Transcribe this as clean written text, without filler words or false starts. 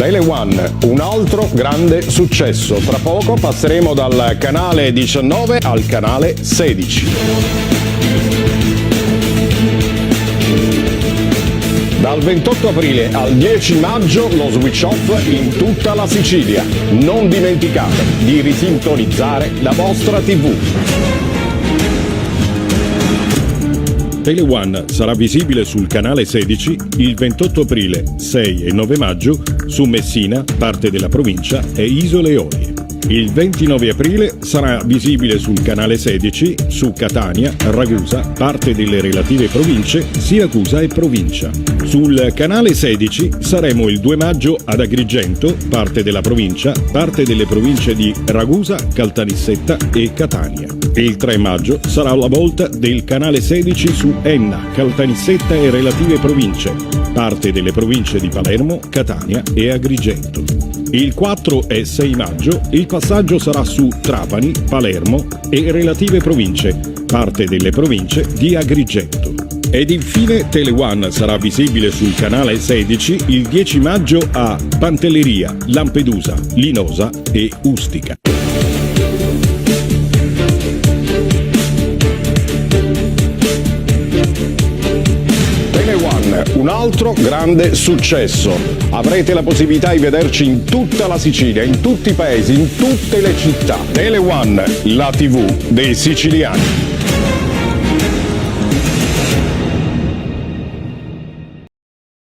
Tele One, un altro grande successo. Tra poco passeremo dal canale 19 al canale 16. Dal 28 aprile al 10 maggio lo switch off in tutta la Sicilia. Non dimenticate di risintonizzare la vostra TV. Tele One sarà visibile sul canale 16 il 28 aprile, 6 e 9 maggio su Messina, parte della provincia, e Isole Eolie. Il 29 aprile sarà visibile sul canale 16 su Catania, Ragusa, parte delle relative province, Siracusa e provincia. Sul canale 16 saremo il 2 maggio ad Agrigento, parte della provincia, parte delle province di Ragusa, Caltanissetta e Catania. E il 3 maggio sarà la volta del canale 16 su Enna, Caltanissetta e relative province, parte delle province di Palermo, Catania e Agrigento. Il 4 e 6 maggio il passaggio sarà su Trapani, Palermo e relative province, parte delle province di Agrigento. Ed infine Tele One sarà visibile sul canale 16 il 10 maggio a Pantelleria, Lampedusa, Linosa e Ustica. Un altro grande successo. Avrete la possibilità di vederci in tutta la Sicilia, in tutti i paesi, in tutte le città. Tele One, la TV dei siciliani.